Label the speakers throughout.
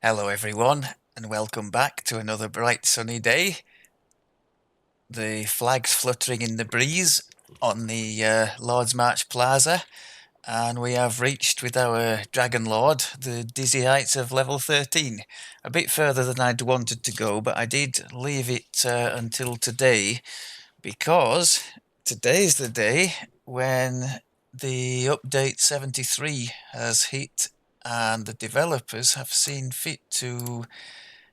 Speaker 1: Hello everyone, and welcome back to another bright sunny day. The flags fluttering in the breeze on the Lord's March Plaza, and we have reached with our Dragonlord the dizzy heights of level 13. A bit further than I'd wanted to go, but I did leave it until today, because today's the day when the update 73 has hit and the developers have seen fit to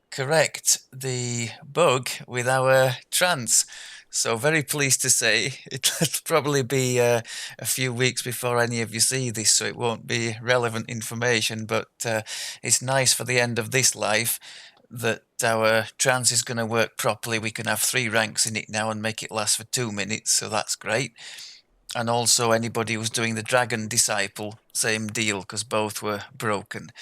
Speaker 1: correct the bug with our trance. So very pleased to say it'll probably be a few weeks before any of you see this, so it won't be relevant information, but it's nice for the end of this life that our trance is going to work properly. We can have 3 ranks in it now and make it last for 2 minutes, so that's great. And also anybody who's doing the Dragon Disciple, same deal, because both were broken.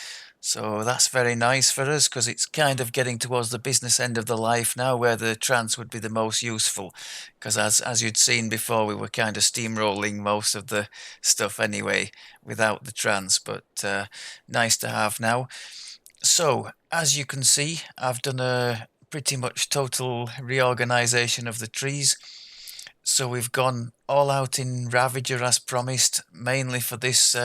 Speaker 1: So that's very nice for us, because it's kind of getting towards the business end of the life now, where the trance would be the most useful. Because as you'd seen before, we were kind of steamrolling most of the stuff anyway without the trance, but nice to have now. So as you can see, I've done a pretty much total reorganization of the trees. So we've gone all out in Ravager as promised, mainly for this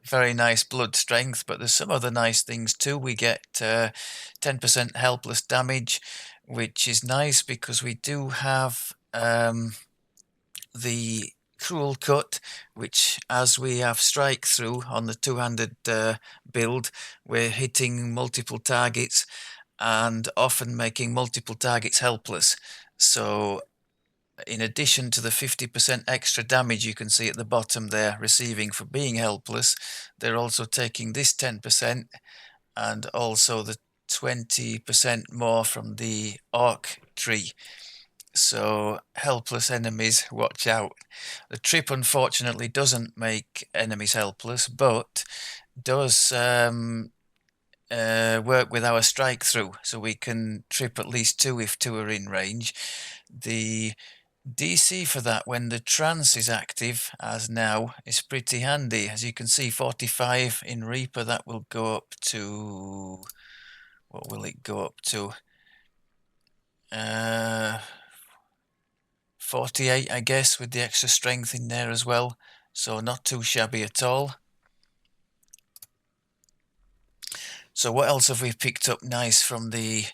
Speaker 1: very nice blood strength, but there's some other nice things too. We get 10% helpless damage, which is nice because we do have the cruel cut, which as we have strike through on the two-handed build, we're hitting multiple targets and often making multiple targets helpless. So in addition to the 50% extra damage you can see at the bottom there receiving for being helpless, they're also taking this 10% and also the 20% more from the orc tree. So helpless enemies, watch out. The trip unfortunately doesn't make enemies helpless, but does work with our strike through, so we can trip at least 2 if 2 are in range. The DC for that when the trance is active, as now, is pretty handy. As you can see, 45 in Reaper, that will go up to... what will it go up to? 48, I guess, with the extra strength in there as well. So not too shabby at all. So what else have we picked up nice from the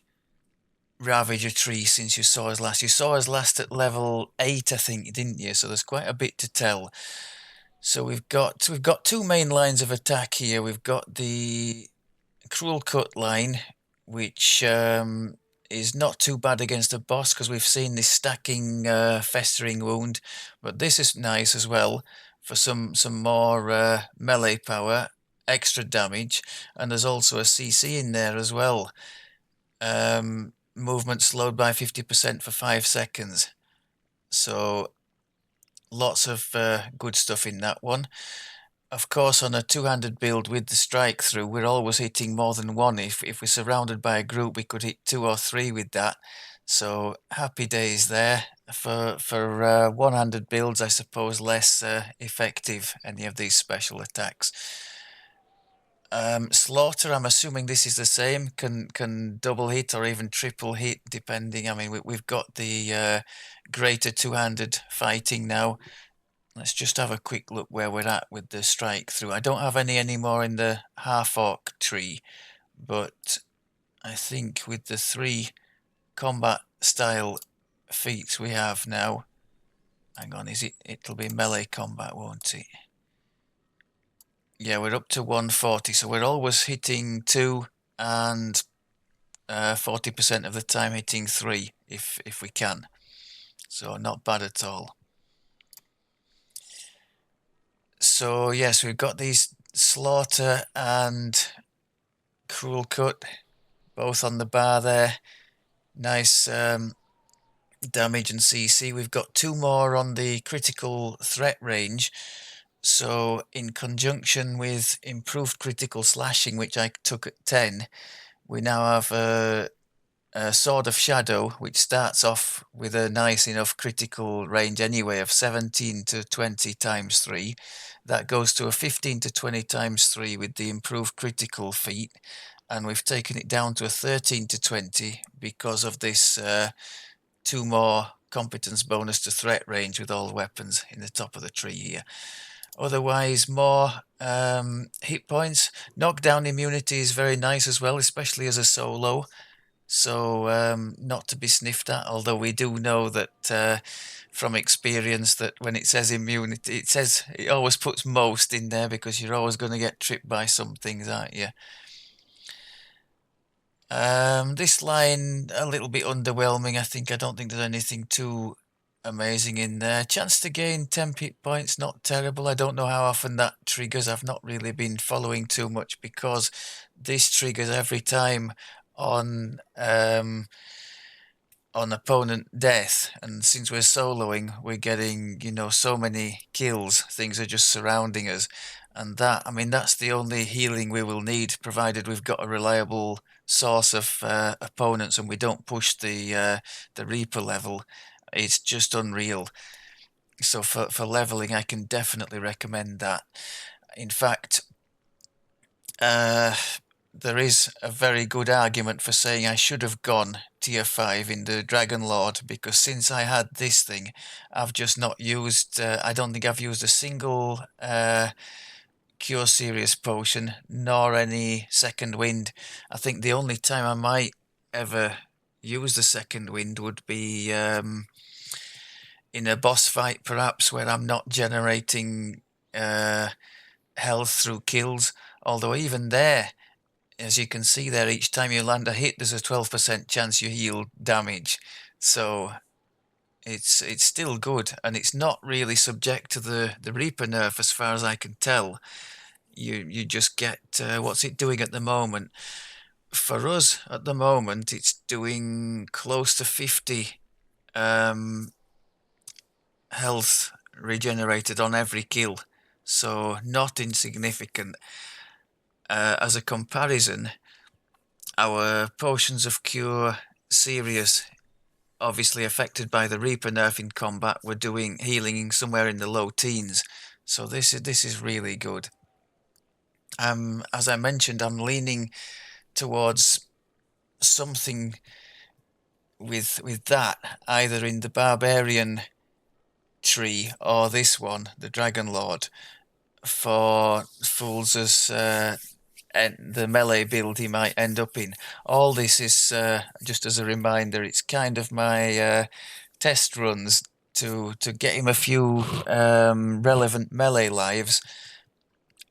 Speaker 1: Ravager tree since you saw us last? You saw us last at level 8, I think, didn't you? So there's quite a bit to tell. So we've got 2 main lines of attack here. We've got the Cruel Cut line, which is not too bad against a boss because we've seen this stacking festering wound, but this is nice as well for some more melee power, extra damage, and there's also a CC in there as well. Movement slowed by 50% for 5 seconds. So lots of good stuff in that one. Of course, on a 2-handed build with the strike through, we're always hitting more than 1. If we're surrounded by a group, we could hit 2 or 3 with that. So happy days there. For one-handed builds, I suppose less effective, any of these special attacks. Slaughter, I'm assuming this is the same, can double hit or even triple hit, depending. I mean, we've got the greater 2-handed fighting now. Let's just have a quick look where we're at with the strike through. I don't have any anymore in the half orc tree, but I think with the 3 combat style feats we have now, hang on, it'll be melee combat, won't it? Yeah, we're up to 140, so we're always hitting 2 and 40% of the time hitting 3 if we can. So not bad at all. So yes, we've got these Slaughter and Cruel Cut both on the bar there. Nice damage and CC. We've got 2 more on the critical threat range. So in conjunction with improved critical slashing, which I took at 10, we now have Sword of Shadow, which starts off with a nice enough critical range anyway of 17 to 20 times 3. That goes to a 15 to 20 times 3 with the improved critical feat, and we've taken it down to a 13 to 20 because of this 2 more competence bonus to threat range with all weapons in the top of the tree here. Otherwise, more hit points. Knockdown immunity is very nice as well, especially as a solo. So not to be sniffed at, although we do know that from experience that when it says immunity, it always puts most in there because you're always going to get tripped by some things, aren't you? This line a little bit underwhelming. I don't think there's anything too amazing in there. Chance to gain 10 hit points, not terrible. I don't know how often that triggers. I've not really been following too much because this triggers every time on opponent death, and since we're soloing, we're getting, so many kills. Things are just surrounding us, and that's the only healing we will need, provided we've got a reliable source of opponents and we don't push the Reaper level. It's just unreal. So for leveling, I can definitely recommend that. In fact, there is a very good argument for saying I should have gone tier 5 in the Dragonlord, because since I had this thing, I've just not used, I don't think I've used a single Cure Serious potion, nor any second wind. I think the only time I might ever use the second wind would be in a boss fight, perhaps, where I'm not generating health through kills. Although even there, as you can see there, each time you land a hit, there's a 12% chance you heal damage. So it's still good, and it's not really subject to the Reaper nerf as far as I can tell. You just get what's it doing at the moment? For us at the moment, it's doing close to 50 health regenerated on every kill, so not insignificant. As a comparison, our potions of cure serious, obviously affected by the Reaper nerf in combat, were doing healing somewhere in the low teens. So this is really good. As I mentioned, I'm leaning towards something with that, either in the barbarian tree or this one, the Dragonlord, for fools as and the melee build he might end up in. All this is just as a reminder. It's kind of my test runs to get him a few relevant melee lives,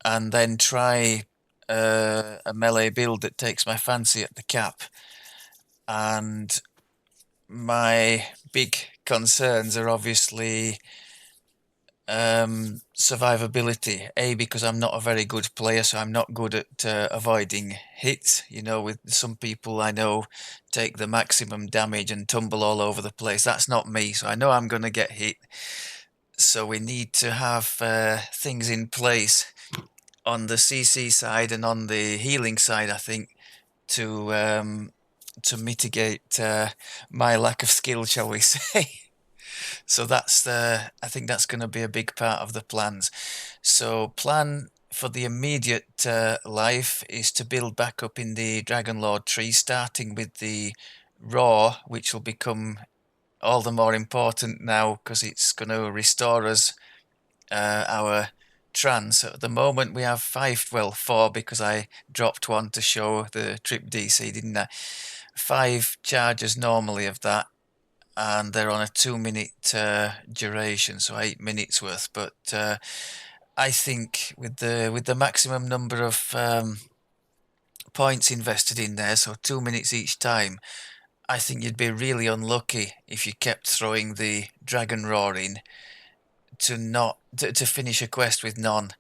Speaker 1: and then try a melee build that takes my fancy at the cap. And my big concerns are obviously survivability. Because I'm not a very good player, so I'm not good at avoiding hits. With some people I know take the maximum damage and tumble all over the place. That's not me, so I know I'm going to get hit. So we need to have things in place on the CC side and on the healing side, I think, to mitigate my lack of skill, shall we say. So I think that's going to be a big part of the plans. So plan for the immediate life is to build back up in the Dragonlord tree, starting with the Raw, which will become all the more important now because it's going to restore us our trans. At the moment we have 4, because I dropped one to show the trip DC, didn't I? 5 charges normally of that, and they're on a 2-minute duration, so 8 minutes worth. But I think with the maximum number of points invested in there, so 2 minutes each time, I think you'd be really unlucky if you kept throwing the Dragon Roar in to finish a quest with none.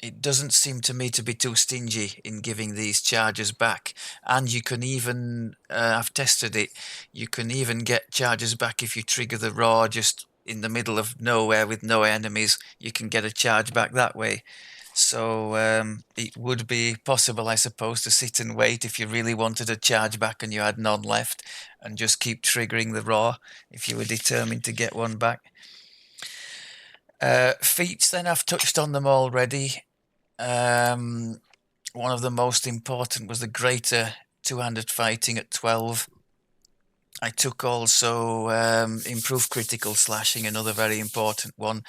Speaker 1: It doesn't seem to me to be too stingy in giving these charges back, and you can even I've tested it, you can even get charges back if you trigger the Raw just in the middle of nowhere with no enemies. You can get a charge back that way. So it would be possible, I suppose, to sit and wait if you really wanted a charge back and you had none left, and just keep triggering the raw if you were determined to get one back. Feats, then, I've touched on them already. One of the most important was the greater two-handed fighting at 12. I took also improved critical slashing, another very important one.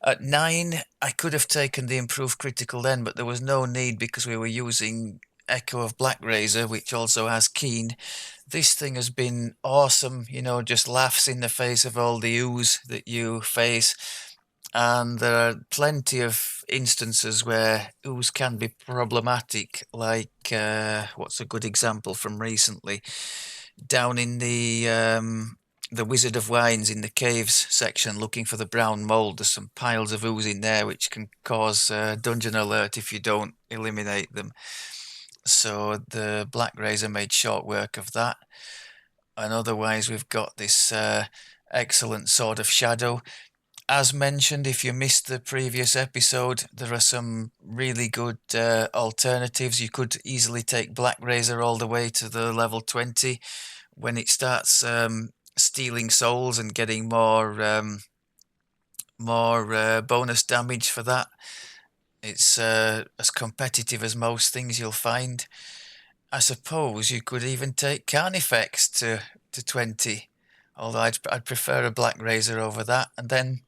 Speaker 1: At 9, I could have taken the improved critical then, but there was no need because we were using Echo of Black Razor, which also has Keen. This thing has been awesome, just laughs in the face of all the ooze that you face. And there are plenty of instances where ooze can be problematic, like what's a good example from recently? Down in the Wizard of Wines in the caves section, looking for the brown mold. There's some piles of ooze in there which can cause dungeon alert if you don't eliminate them. So the Black Razor made short work of that. And otherwise, we've got this excellent Sword of Shadow. As mentioned, if you missed the previous episode, there are some really good alternatives. You could easily take Black Razor all the way to the level 20 when it starts stealing souls and getting more bonus damage for that. It's as competitive as most things you'll find. I suppose you could even take Carnifex to 20, although I'd prefer a Black Razor over that. And then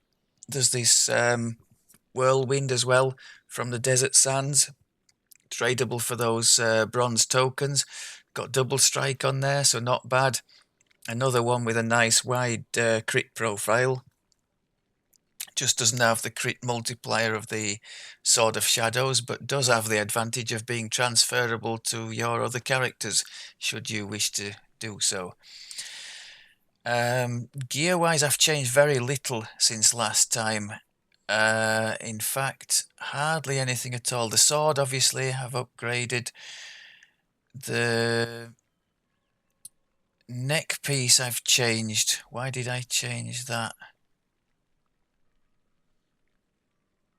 Speaker 1: there's this Whirlwind as well from the Desert Sands, tradable for those bronze tokens. Got double strike on there, so not bad. Another one with a nice wide crit profile. Just doesn't have the crit multiplier of the Sword of Shadows, but does have the advantage of being transferable to your other characters, should you wish to do so. Gear-wise, I've changed very little since last time. In fact, hardly anything at all. The sword, obviously, I've upgraded. The neck piece I've changed. Why did I change that?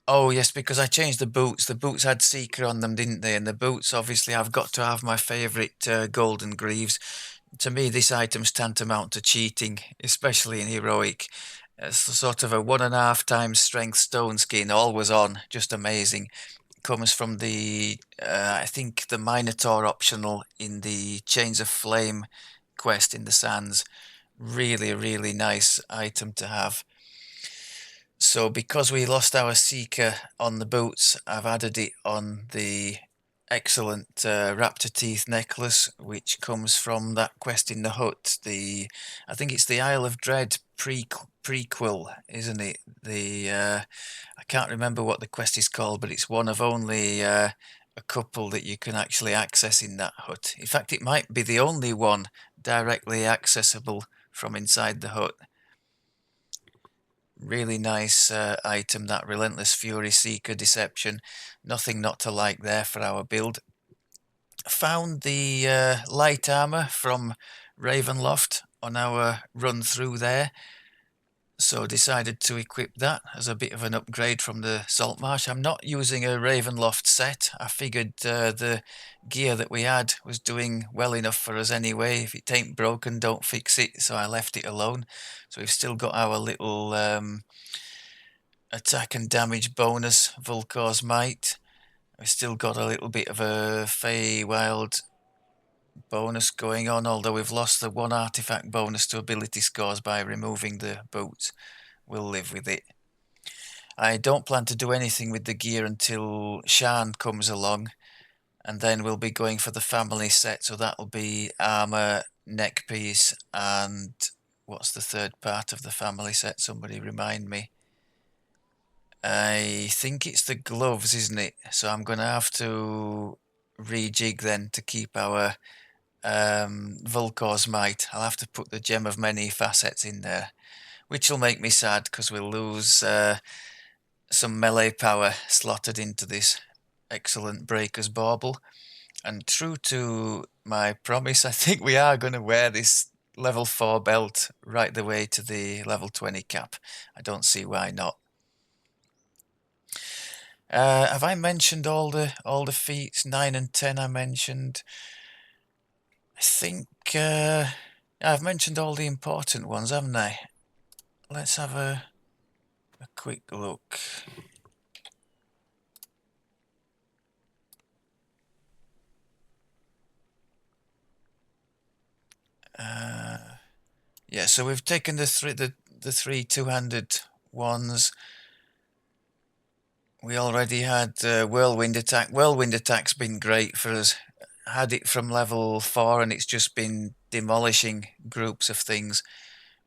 Speaker 1: Oh, yes, because I changed the boots. The boots had Seeker on them, didn't they? And the boots, obviously, I've got to have my favourite golden greaves. To me, this item's tantamount to cheating, especially in heroic. It's sort of a 1.5 times strength stone skin, always on, just amazing. Comes from the, I think, the Minotaur optional in the Chains of Flame quest in the Sands. Really, really nice item to have. So because we lost our Seeker on the boots, I've added it on the excellent Raptor Teeth necklace, which comes from that quest in the hut. I think it's the Isle of Dread prequel, isn't it? I can't remember what the quest is called, but it's one of only a couple that you can actually access in that hut. In fact, it might be the only one directly accessible from inside the hut. Really nice item, that Relentless Fury Seeker Deception. Nothing not to like there for our build. Found the light armor from Ravenloft on our run through there, so decided to equip that as a bit of an upgrade from the Saltmarsh. I'm not using a Ravenloft set. I figured the gear that we had was doing well enough for us anyway. If it ain't broken, don't fix it, so I left it alone. So we've still got our little attack and damage bonus, Volkor's Might. We've still got a little bit of a Feywild bonus going on, although we've lost the 1 artifact bonus to ability scores by removing the boots. We'll live with it. I don't plan to do anything with the gear until Shan comes along, and then we'll be going for the family set, so that'll be armor, neck piece, and what's the third part of the family set? Somebody remind me. I think it's the gloves, isn't it? So I'm going to have to rejig then to keep our Volkor's Might. I'll have to put the Gem of Many Facets in there, which will make me sad because we'll lose some melee power slotted into this excellent Breaker's Bauble. And true to my promise, I think we are going to wear this level 4 belt right the way to the level 20 cap. I don't see why not. Have I mentioned all the feats? 9 and 10 I mentioned. I think I've mentioned all the important ones, haven't I? Let's have a quick look. Yeah, so we've taken the three two-handed ones. We already had whirlwind attack. Whirlwind attack's been great for us. Had it from level 4, and it's just been demolishing groups of things.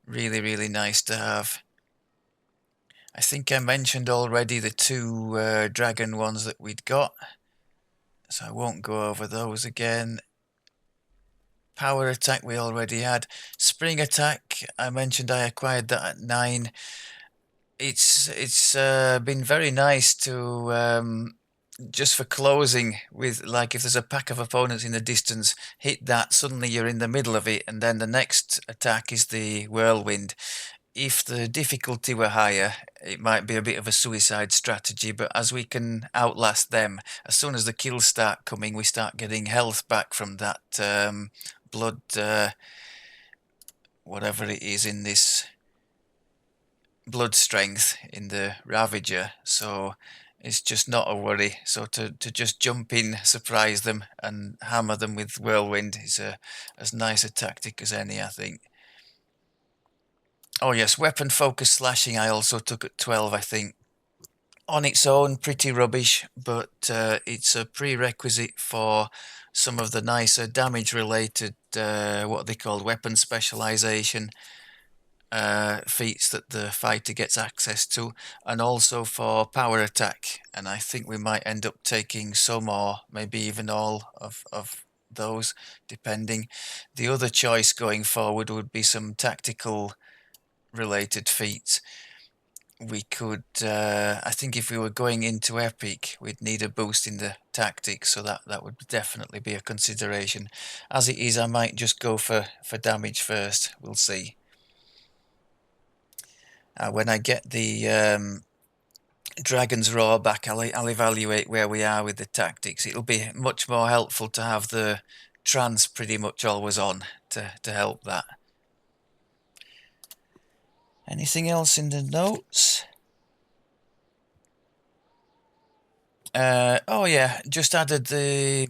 Speaker 1: Really, really nice to have. I think I mentioned already the two dragon ones that we'd got, so I won't go over those again. Power attack we already had. Spring attack, I mentioned I acquired that at 9. It's been very nice to just for closing with, like, if there's a pack of opponents in the distance, hit that, suddenly you're in the middle of it, and then the next attack is the whirlwind. If the difficulty were higher, it might be a bit of a suicide strategy, but as we can outlast them, as soon as the kills start coming, we start getting health back from that blood, whatever it is in this blood strength in the Ravager, so it's just not a worry. So to just jump in, surprise them, and hammer them with Whirlwind is as nice a tactic as any, I think. Oh yes, weapon focus slashing I also took at 12, I think. On its own, pretty rubbish, but it's a prerequisite for some of the nicer damage-related, what they call weapon specialization feats that the fighter gets access to, and also for power attack. And I think we might end up taking some, or maybe even all of those, depending. The other choice going forward would be some tactical related feats. We could, I think if we were going into epic, we'd need a boost in the tactics, so that would definitely be a consideration. As it is, I might just go for damage first. We'll see. When I get the Dragon's Roar back, I'll evaluate where we are with the tactics. It'll be much more helpful to have the trance pretty much always on to help that. Anything else in the notes? Oh yeah, just added the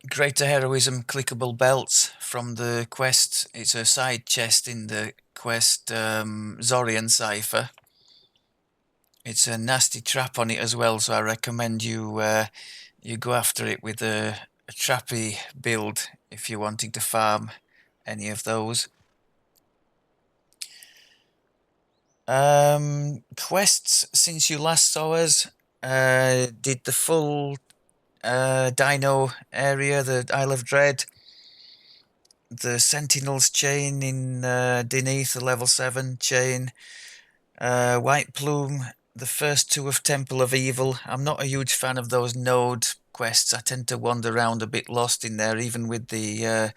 Speaker 1: Greater Heroism clickable belts from the quest. It's a side chest in the quest Zorian Cipher. It's a nasty trap on it as well, so I recommend you you go after it with a trappy build if you're wanting to farm any of those. Quests since you last saw us. Did the full Dino area, the Isle of Dread, the Sentinels chain in Deneth, the level 7 chain, White Plume, the first 2 of Temple of Evil. I'm not a huge fan of those node quests. I tend to wander around a bit lost in there, even with the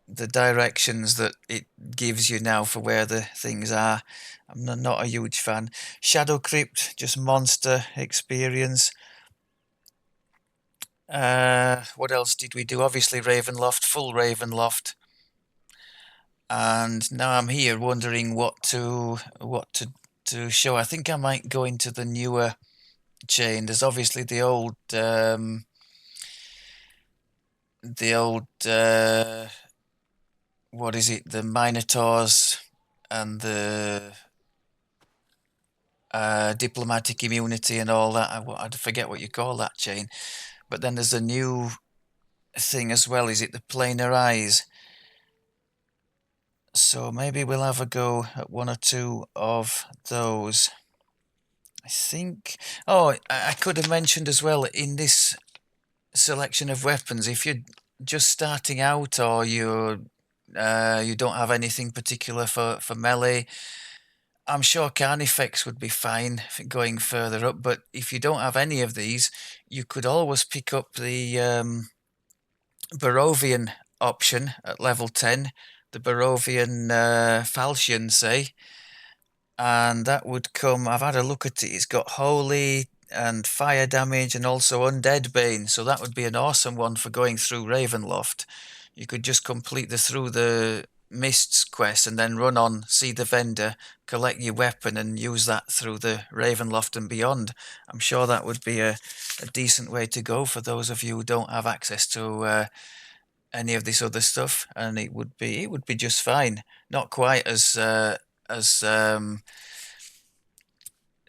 Speaker 1: directions that it gives you now for where the things are. I'm not a huge fan. Shadow Crypt, just monster experience. What else did we do? Obviously Ravenloft, full Ravenloft. And now I'm here wondering what to show. I think I might go into the newer chain. There's obviously the old what is it? The Minotaurs and the diplomatic immunity and all that. I forget what you call that chain. But then there's a new thing as well. Is it the Planar eyes? So maybe we'll have a go at 1 or 2 of those. I think. Oh, I could have mentioned as well in this selection of weapons, if you're just starting out or you don't have anything particular for melee, I'm sure Carnifex would be fine going further up. But if you don't have any of these, you could always pick up the Barovian option at level 10, the Barovian Falchion, say, and that would come. I've had a look at it. It's got Holy, and fire damage, and also undead bane. So that would be an awesome one for going through Ravenloft. You could just complete the Through the Mists quest and then run on, see the vendor, collect your weapon, and use that through the Ravenloft and beyond. I'm sure that would be a decent way to go for those of you who don't have access to any of this other stuff, and it would be just fine. Not quite as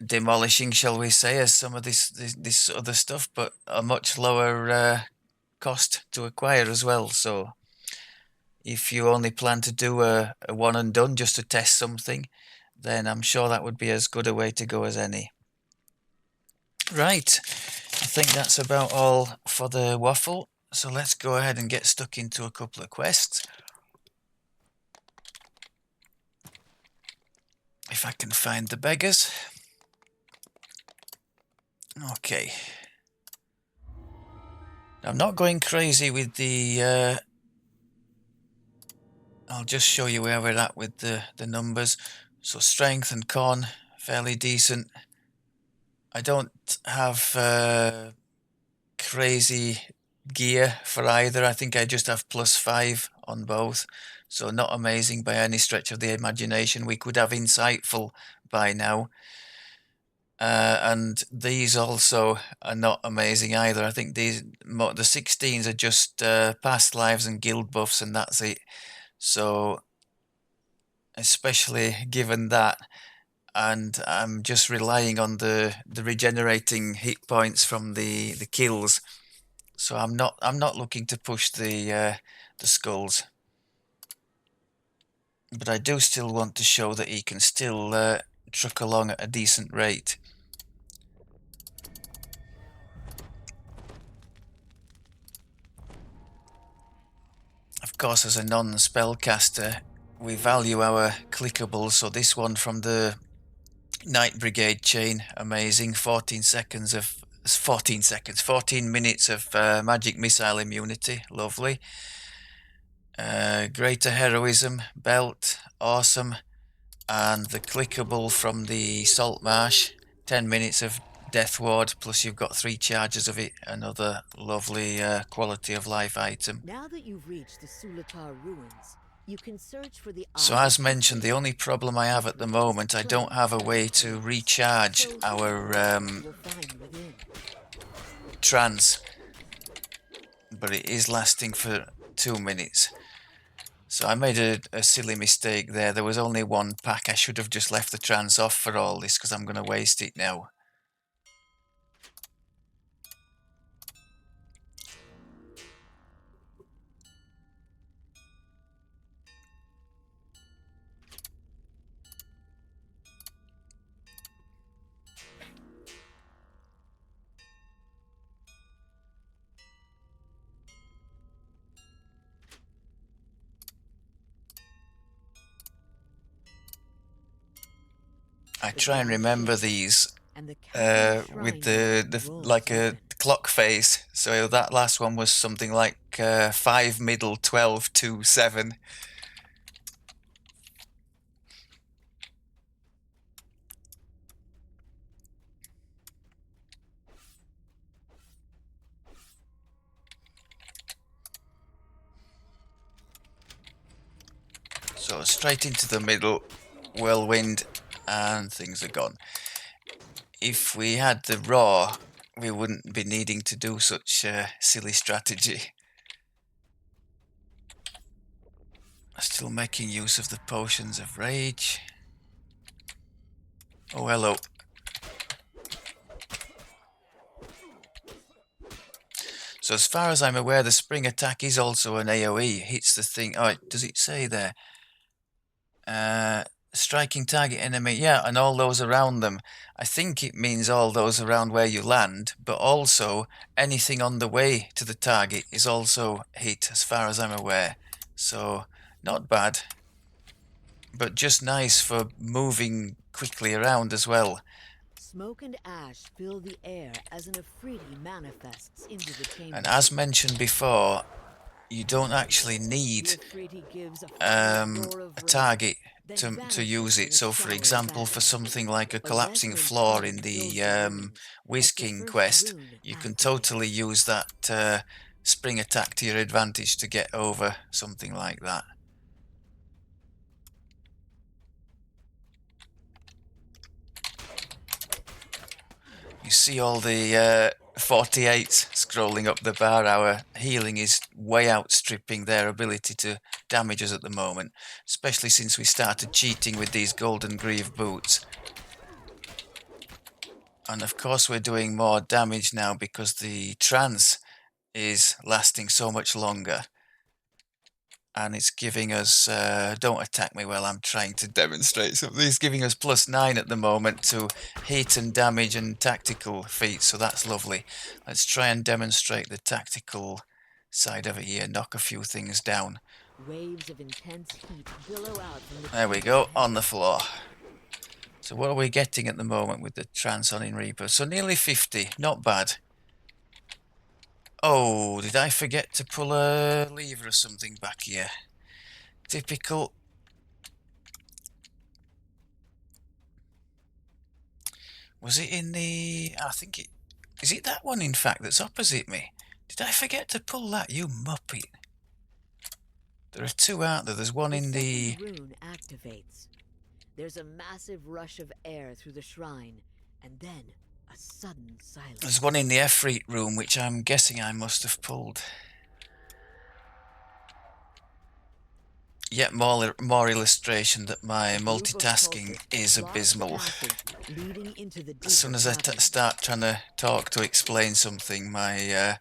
Speaker 1: demolishing, shall we say, as some of this other stuff, but a much lower cost to acquire as well. So if you only plan to do a one and done just to test something, then I'm sure that would be as good a way to go as any. Right, I think that's about all for the waffle. So let's go ahead and get stuck into a couple of quests. If I can find the beggars. Okay. I'm not going crazy with the... I'll just show you where we're at with the numbers. So strength and con, fairly decent. I don't have crazy gear for either. I think I just have +5 on both. So not amazing by any stretch of the imagination. We could have insightful by now. And these also are not amazing either. I think the 16s are just past lives and guild buffs, and that's it. So especially given that, and I'm just relying on the regenerating hit points from the kills. So I'm not looking to push the skulls, but I do still want to show that he can still truck along at a decent rate. Of course, as a non-spellcaster, we value our clickables. So this one from the Night Brigade chain, amazing. 14 minutes of magic missile immunity, lovely. Greater heroism belt, awesome. And the clickable from the Salt Marsh, 10 minutes of Death Ward, plus you've got 3 charges of it, another lovely quality of life item.
Speaker 2: Now that you've reached the Sulatar ruins, you can search for the...
Speaker 1: So as mentioned, the only problem I have at the moment, I don't have a way to recharge our trance, but it is lasting for 2 minutes. So I made a silly mistake there. There was only 1 pack. I should have just left the trance off for all this, because I'm going to waste it now. I try and remember these with the like a clock face. So that last one was something like 5 middle 12 2 7. So straight into the middle, whirlwind, and things are gone. If we had the raw, we wouldn't be needing to do such silly strategy. Still making use of the potions of rage. Oh, hello. So as far as I'm aware, the spring attack is also an AoE. Hits the thing. Oh, does it say there? Striking target enemy, yeah, and all those around them. I think it means all those around where you land, but also anything on the way to the target is also hit, as far as I'm aware. So, not bad, but just nice for moving quickly around as well.
Speaker 2: Smoke and ash fill the air as an Afridi manifests into the chamber.
Speaker 1: And as mentioned before, you don't actually need a target
Speaker 2: then
Speaker 1: to
Speaker 2: vanishes
Speaker 1: use
Speaker 2: in
Speaker 1: it.
Speaker 2: a
Speaker 1: So, for
Speaker 2: shower of
Speaker 1: example, for
Speaker 2: acid.
Speaker 1: something like a
Speaker 2: A
Speaker 1: collapsing
Speaker 2: resonant
Speaker 1: floor in
Speaker 2: hum
Speaker 1: the
Speaker 2: fills the ruins
Speaker 1: Whiz
Speaker 2: as the
Speaker 1: King
Speaker 2: first
Speaker 1: quest,
Speaker 2: rune
Speaker 1: you can totally
Speaker 2: activates.
Speaker 1: use that spring attack to your advantage to get over something like that. You see all the 48s scrolling up the bar. Our healing is way outstripping their ability to damage us at the moment, especially since we started cheating with these golden greave boots. And of course we're doing more damage now because the trance is lasting so much longer. And it's giving us, don't attack me while I'm trying to demonstrate something. It's giving us +9 at the moment to hit and damage and tactical feats, so that's lovely. Let's try and demonstrate the tactical side of it here, knock a few things down.
Speaker 2: Waves of intense heat billow out from the
Speaker 1: There we
Speaker 2: chamber's
Speaker 1: go, on the
Speaker 2: head.
Speaker 1: floor. So what are we getting at the moment with the trance on in Reaper? So nearly 50, not bad. Oh, did I forget to pull a lever or something back here? Typical. Was it in the... I think it... Is it that one, in fact, that's opposite me? Did I forget to pull that, you muppet? There are two, aren't there? There's one
Speaker 2: The
Speaker 1: in the...
Speaker 2: second rune activates. There's a massive rush of air through the shrine, and then a sudden silence.
Speaker 1: There's one in the Efreet room, which I'm guessing I must have pulled. Yet more illustration that my
Speaker 2: A group of
Speaker 1: multitasking
Speaker 2: cultists
Speaker 1: is
Speaker 2: block the
Speaker 1: abysmal.
Speaker 2: passage leading into the
Speaker 1: As soon
Speaker 2: deeper
Speaker 1: as I
Speaker 2: cavern.
Speaker 1: start trying to talk to explain something, my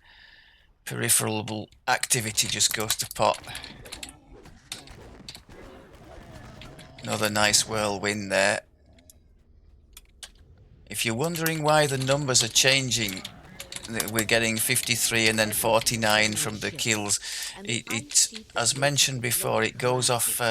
Speaker 1: peripheral activity just goes to pot. Another nice whirlwind there. If you're wondering why the numbers are changing, we're getting 53 and then 49 from the kills. As mentioned before, it goes off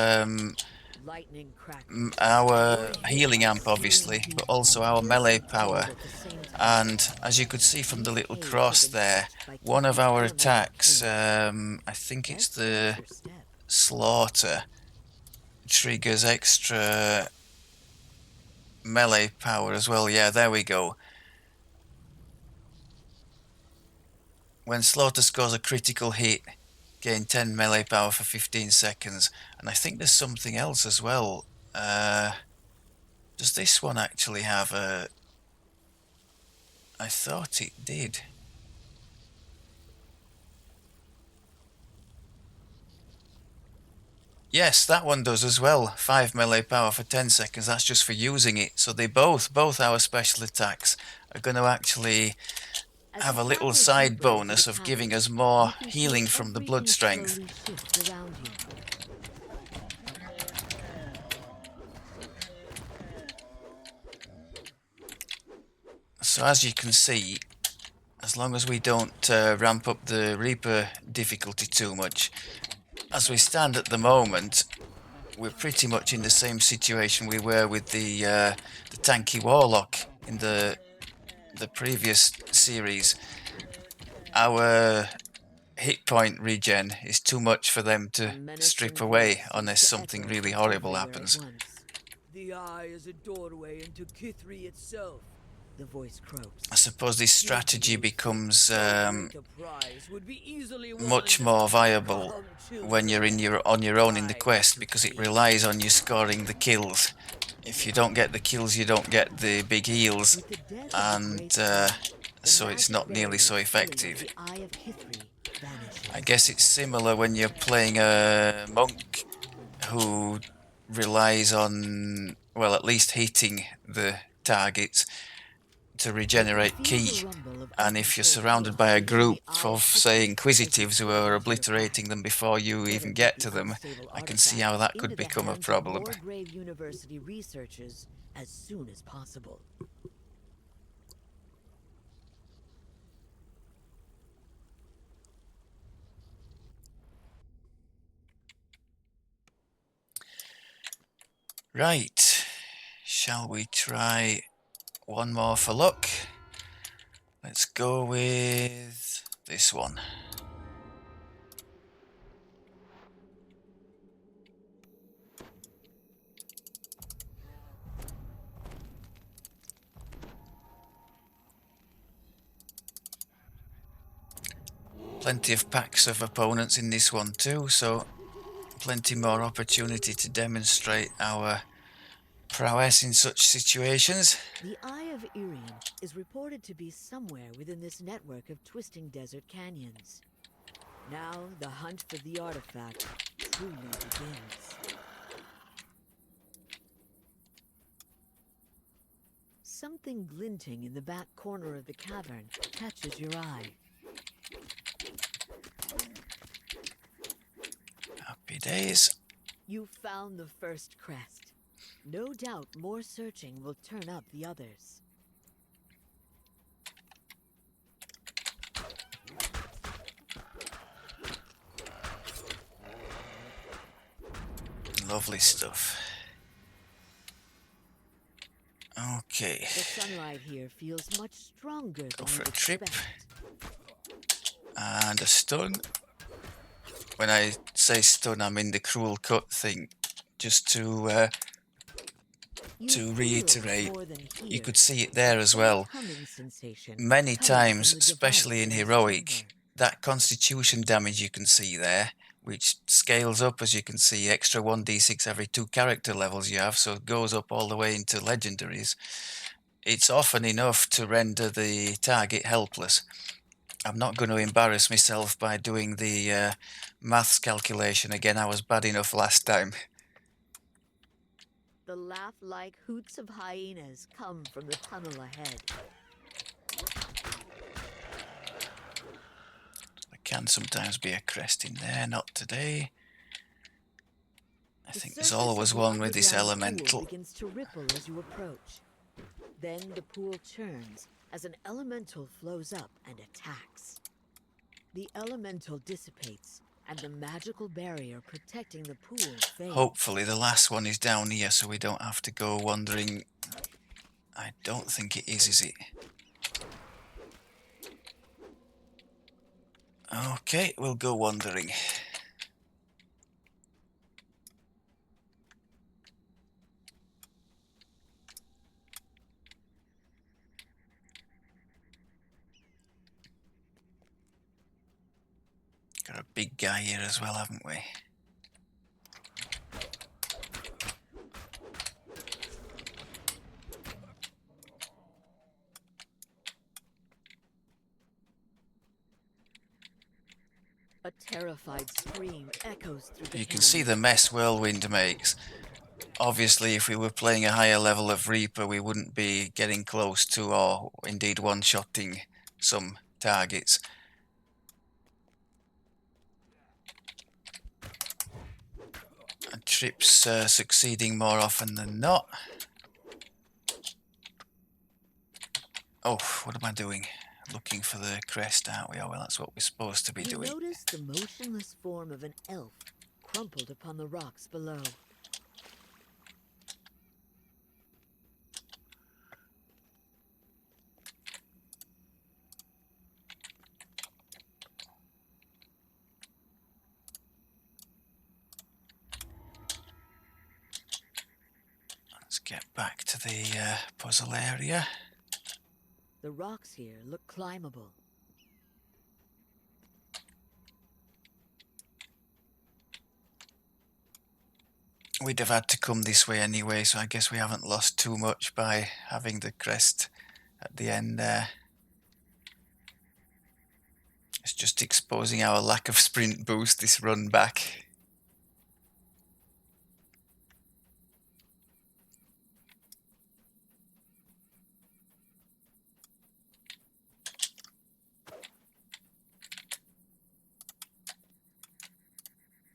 Speaker 2: Lightning crackles.
Speaker 1: our
Speaker 2: Your
Speaker 1: healing
Speaker 2: hits
Speaker 1: amp,
Speaker 2: searing
Speaker 1: obviously, but
Speaker 2: deep,
Speaker 1: also our melee
Speaker 2: piercing
Speaker 1: power.
Speaker 2: cold at the same time.
Speaker 1: And as you could see from the
Speaker 2: These
Speaker 1: little
Speaker 2: caves have
Speaker 1: cross
Speaker 2: been
Speaker 1: there,
Speaker 2: kept by
Speaker 1: one of
Speaker 2: keeping
Speaker 1: our
Speaker 2: permanent
Speaker 1: attacks,
Speaker 2: clean.
Speaker 1: I think it's
Speaker 2: Let's
Speaker 1: the
Speaker 2: watch your step.
Speaker 1: slaughter, triggers extra melee power as well. Yeah, there we go. When Slaughter scores a critical hit, gain 10 melee power for 15 seconds. And I think there's something else as well. Does this one actually have a... I thought it did. Yes, that one does as well. 5 melee power for 10 seconds. That's just for using it. So they both our special attacks are going to actually
Speaker 2: As
Speaker 1: have
Speaker 2: you
Speaker 1: a little
Speaker 2: travel
Speaker 1: side
Speaker 2: deeper into the
Speaker 1: bonus of giving
Speaker 2: cavern,
Speaker 1: us more
Speaker 2: you can feel
Speaker 1: healing from the blood
Speaker 2: everything
Speaker 1: strength.
Speaker 2: slowly shift around you.
Speaker 1: So as you can see, as long as we don't ramp up the Reaper difficulty too much, as we stand at the moment, we're pretty much in the same situation we were with the tanky Warlock in the previous series. Our hit point regen is too much for them
Speaker 2: A
Speaker 1: to strip
Speaker 2: menacing
Speaker 1: away
Speaker 2: voice seems
Speaker 1: unless
Speaker 2: to
Speaker 1: something
Speaker 2: echo
Speaker 1: really
Speaker 2: from
Speaker 1: horrible
Speaker 2: everywhere at
Speaker 1: happens.
Speaker 2: once.
Speaker 3: The eye is a doorway into Kithri itself.
Speaker 2: The voice croaks.
Speaker 1: I suppose this strategy
Speaker 3: You think
Speaker 1: becomes
Speaker 3: so great a prize would be easily won in
Speaker 1: much
Speaker 3: this-
Speaker 1: more viable
Speaker 3: Come,
Speaker 1: when you're
Speaker 3: children.
Speaker 1: on your own in the
Speaker 3: Time
Speaker 1: quest,
Speaker 3: to
Speaker 1: because it
Speaker 3: feast.
Speaker 1: relies on you scoring the kills. If you don't get the kills, you don't get the big heals,
Speaker 2: With the death of the
Speaker 1: and
Speaker 2: great king, the
Speaker 1: so it's
Speaker 2: magic
Speaker 1: not nearly so
Speaker 2: barrier sealing
Speaker 1: effective.
Speaker 2: the Eye of Kithri vanishes.
Speaker 1: I guess it's similar when you're playing a monk who relies on, well, at least hitting the targets to regenerate
Speaker 2: Feel
Speaker 1: ki.
Speaker 2: the rumble of
Speaker 1: And if you're
Speaker 2: uncontrolled
Speaker 1: surrounded by
Speaker 2: chaos
Speaker 1: a
Speaker 2: within
Speaker 1: group
Speaker 2: the Eye
Speaker 1: of,
Speaker 2: of
Speaker 1: say,
Speaker 2: Kithri as you
Speaker 1: inquisitives who
Speaker 2: step
Speaker 1: are
Speaker 2: into your
Speaker 1: obliterating them before you
Speaker 2: Better
Speaker 1: even
Speaker 2: get
Speaker 1: get
Speaker 2: the
Speaker 1: to them,
Speaker 2: unstable
Speaker 1: I can see
Speaker 2: artifact
Speaker 1: how that
Speaker 2: into
Speaker 1: could
Speaker 2: the
Speaker 1: become a
Speaker 2: hands
Speaker 1: problem.
Speaker 2: of Wargrave University researchers as soon as possible.
Speaker 1: Right, shall we try one more for luck? Let's go with this one. plenty of packs of opponents in this one too, so plenty more opportunity to demonstrate our prowess in such situations.
Speaker 2: The Eye of Irian is reported to be somewhere within this network of twisting desert canyons. Now the hunt for the artifact truly begins. Something glinting in the back corner of the cavern catches your eye.
Speaker 1: Happy days.
Speaker 2: You found the first crest. No doubt more searching will turn up the others.
Speaker 1: Lovely stuff. Okay.
Speaker 2: The sunlight here feels much stronger
Speaker 1: Go
Speaker 2: than
Speaker 1: for
Speaker 2: you'd
Speaker 1: a trip.
Speaker 2: expect.
Speaker 1: And a stun. When I say stun, I mean the cruel cut thing. Just to
Speaker 2: You
Speaker 1: reiterate,
Speaker 2: feel more than
Speaker 1: you
Speaker 2: hear.
Speaker 1: could see it there as well.
Speaker 2: Humming sensation
Speaker 1: Many
Speaker 2: coming
Speaker 1: times,
Speaker 2: from the
Speaker 1: especially
Speaker 2: device
Speaker 1: in
Speaker 2: his
Speaker 1: heroic,
Speaker 2: chamber.
Speaker 1: that constitution damage you can see there, which scales up, as you can see, extra 1d6 every 2 character levels you have, so it goes up all the way into legendaries. It's often enough to render the target helpless. I'm not going to embarrass myself by doing the maths calculation again. I was bad enough last time.
Speaker 2: The laugh-like hoots of hyenas come from the tunnel ahead.
Speaker 1: There can sometimes be a crest in there, not today. I think there's always one with this elemental.
Speaker 2: Begins to ripple as you approach. Then the pool churns as an elemental flows up and attacks. The elemental dissipates, and the magical barrier protecting the pool fades.
Speaker 1: Hopefully the last one is down here so we don't have to go wandering. I don't think it is it? Okay, we'll go wandering. Got a big guy here as well, haven't we?
Speaker 2: A terrified scream echoes through the
Speaker 1: You can see the
Speaker 2: canyon.
Speaker 1: mess Whirlwind makes. Obviously, if we were playing a higher level of Reaper, we wouldn't be getting close to, or indeed one-shotting some targets. And trips succeeding more often than not. Oh, what am I doing? Looking for the crest, aren't we? Oh, well, that's what we're supposed to be
Speaker 2: You
Speaker 1: doing.
Speaker 2: notice the motionless form of an elf crumpled upon the rocks below.
Speaker 1: Let's get back to the puzzle area.
Speaker 2: The rocks here look climbable.
Speaker 1: We'd have had to come this way anyway, so I guess we haven't lost too much by having the crest at the end there. It's just exposing our lack of sprint boost this run back.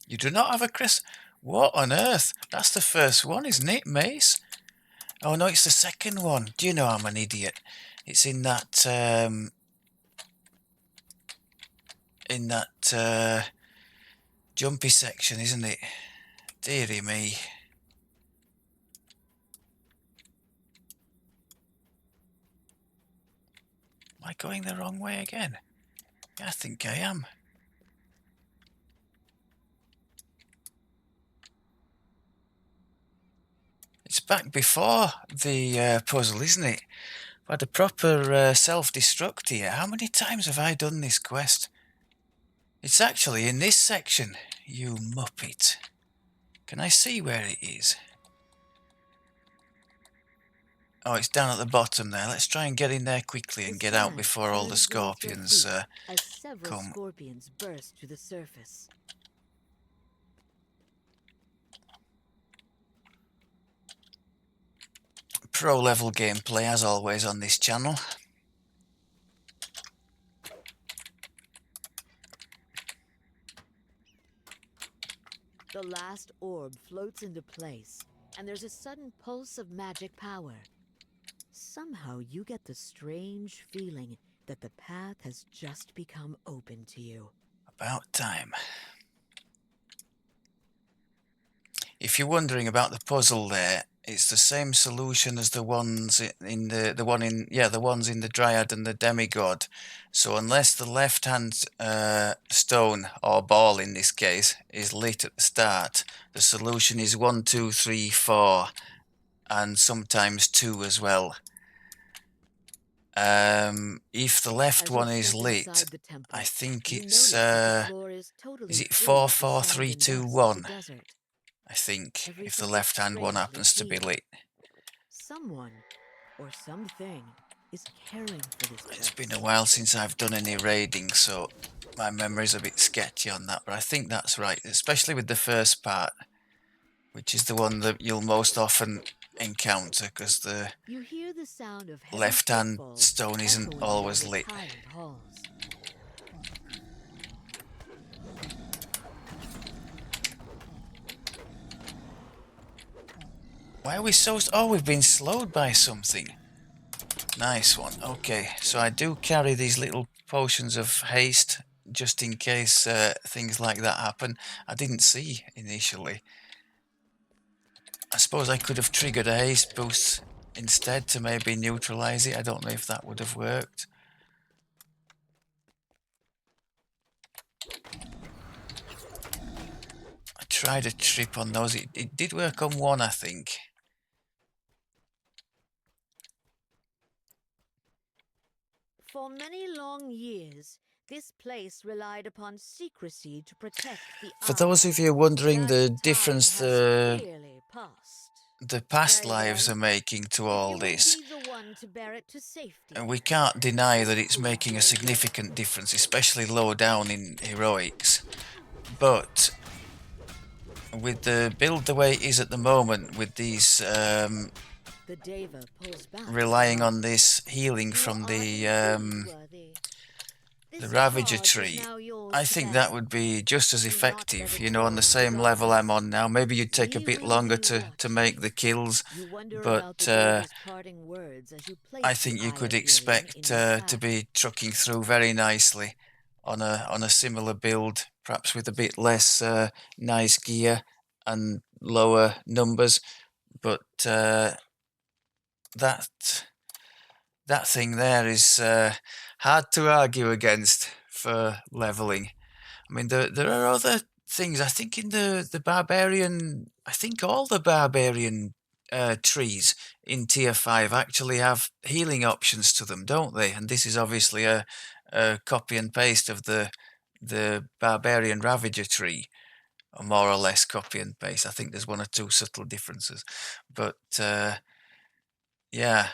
Speaker 1: You do not have a crest? What on earth? That's the first one, isn't it, Mace? Oh no, it's the second one. Do you know I'm an idiot? It's in that jumpy section, isn't it? Dearie me. Am I going the wrong way again? I think I am. It's back before the puzzle, isn't it? I've had a proper self-destruct here. How many times have I done this quest? It's actually in this section, you muppet. Can I see where it is? Oh, it's down at the bottom there. Let's try and get in there quickly
Speaker 2: The
Speaker 1: and get out
Speaker 2: sand
Speaker 1: before all the
Speaker 2: turns beneath your
Speaker 1: scorpions
Speaker 2: feet as several
Speaker 1: come.
Speaker 2: scorpions burst to the surface.
Speaker 1: Pro level gameplay as always on this channel.
Speaker 2: The last orb floats into place, and there's a sudden pulse of magic power. Somehow you get the strange feeling that the path has just become open to you.
Speaker 1: About time. If you're wondering about the puzzle there, it's the same solution as the ones in the ones in the Dryad and the Demigod. So unless the left-hand stone or ball in this case is lit at the start, the solution is 1, 2, 3, 4, and sometimes 2 as well. If the left one is lit, I think it's is it 4, 4, 3, 2, 1? I think, if the left-hand one happens to be lit.
Speaker 2: Someone or something is caring for this place.
Speaker 1: It's been a while since I've done any raiding, so my memory's a bit sketchy on that, but I think that's right, especially with the first part, which is the one that you'll most often encounter, because the
Speaker 2: You hear the sound of heavy
Speaker 1: left-hand
Speaker 2: footfalls
Speaker 1: stone isn't
Speaker 2: echoing
Speaker 1: always
Speaker 2: down the
Speaker 1: lit.
Speaker 2: tiled halls.
Speaker 1: Why are we so... Oh, we've been slowed by something. Nice one. Okay, so I do carry these little potions of haste just in case things like that happen. I didn't see initially. I suppose I could have triggered a haste boost instead to maybe neutralize it. I don't know if that would have worked. I tried a trip on those. It did work on one, I think.
Speaker 2: For many long years, this place relied upon secrecy to protect the
Speaker 1: For those of you wondering the difference the past lives are making to all this, and we can't deny that it's making a significant difference, especially low down in heroics. But with the build the way it is at the moment, with these relying on this healing from the Ravager tree, I think that would be just as effective, you know, on the same level I'm on now. Maybe you'd take a bit longer to make the kills, but I think you could expect to be trucking through very nicely on a similar build, perhaps with a bit less nice gear and lower numbers, but that thing there is hard to argue against for leveling. I mean, there are other things. I think in the barbarian, I think all the barbarian trees in tier 5 actually have healing options to them, don't they? And this is obviously a copy and paste of the barbarian ravager tree, or more or less copy and paste. I think there's one or two subtle differences, but yeah,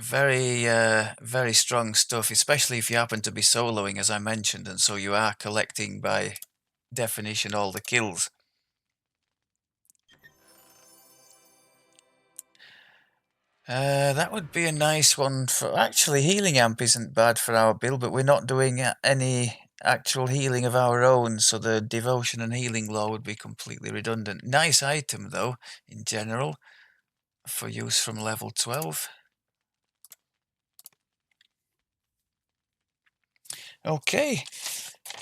Speaker 1: very strong stuff, especially if you happen to be soloing, as I mentioned, and so you are collecting by definition all the kills. That would be a nice one for... Actually, healing amp isn't bad for our build, but we're not doing any actual healing of our own, so the devotion and healing law would be completely redundant. Nice item, though, in general, for use from level 12. Okay,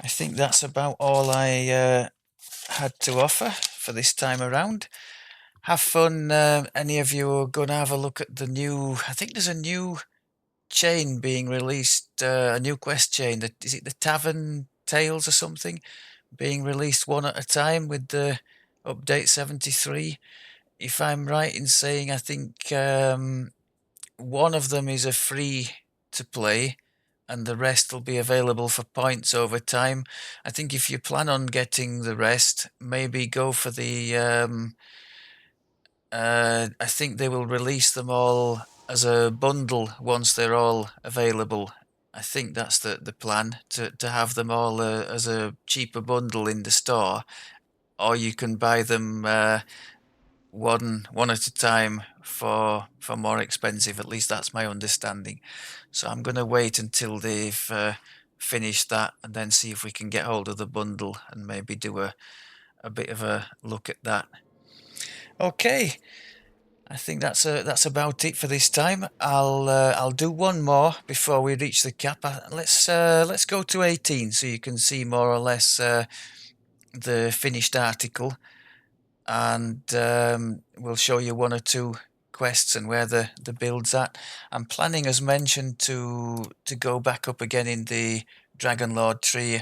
Speaker 1: I think that's about all I had to offer for this time around. Have fun. Any of you are going to have a look at the new... I think there's a new chain being released, a new quest chain. Is it the Tavern Tales or something? Being released one at a time with the update 73. If I'm right in saying, I think one of them is a free to play, and the rest will be available for points over time. I think if you plan on getting the rest, maybe go for the I think they will release them all as a bundle once they're all available. I think that's the plan, to have them all as a cheaper bundle in the store, or you can buy them one at a time for more expensive. At least that's my understanding. So I'm going to wait until they've finished that, and then see if we can get hold of the bundle and maybe do a bit of a look at that. Okay, I think that's about it for this time. I'll do one more before we reach the cap. Let's go to 18 so you can see more or less the finished article, and we'll show you one or two quests and where the build's at. I'm planning, as mentioned, to go back up again in the Dragonlord tree.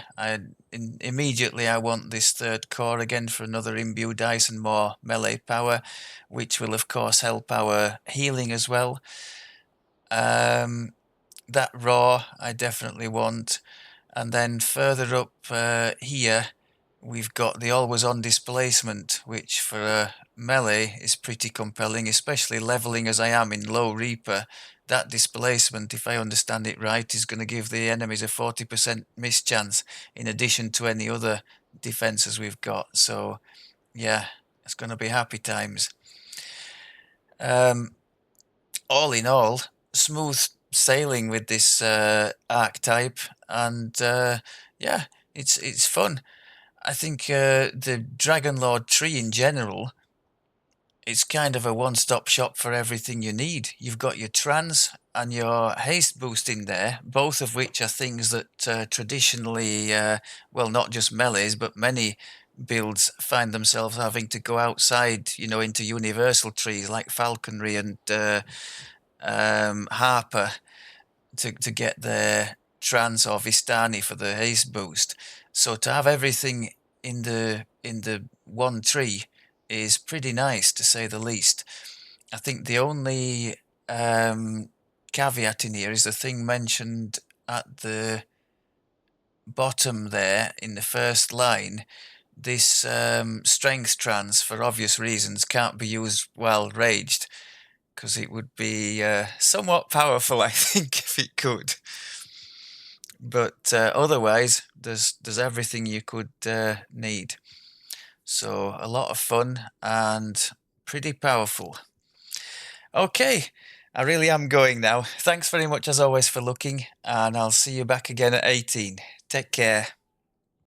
Speaker 1: Immediately I want this third core again for another imbue dice and more melee power, which will of course help our healing as well. That raw I definitely want. And then further up here, we've got the always on displacement, which for melee is pretty compelling, especially leveling as I am in low Reaper. That displacement, if I understand it right, is going to give the enemies a 40% miss chance in addition to any other defenses we've got. So yeah, it's going to be happy times. All in all, smooth sailing with this archetype, and yeah, it's fun. I think the Dragonlord tree in general, it's kind of a one-stop shop for everything you need. You've got your trans and your haste boost in there, both of which are things that traditionally, well, not just melees, but many builds find themselves having to go outside, into universal trees like falconry and Harper to get their trans or Vistani for the haste boost. So to have everything in the one tree is pretty nice, to say the least. I think the only caveat in here is the thing mentioned at the bottom there in the first line. This strength trans, for obvious reasons, can't be used while raged, because it would be somewhat powerful, I think, if it could. But otherwise, there's everything you could need. So a lot of fun and pretty powerful. Okay, I really am going now. Thanks very much as always for looking, and I'll see you back again at 18. Take care.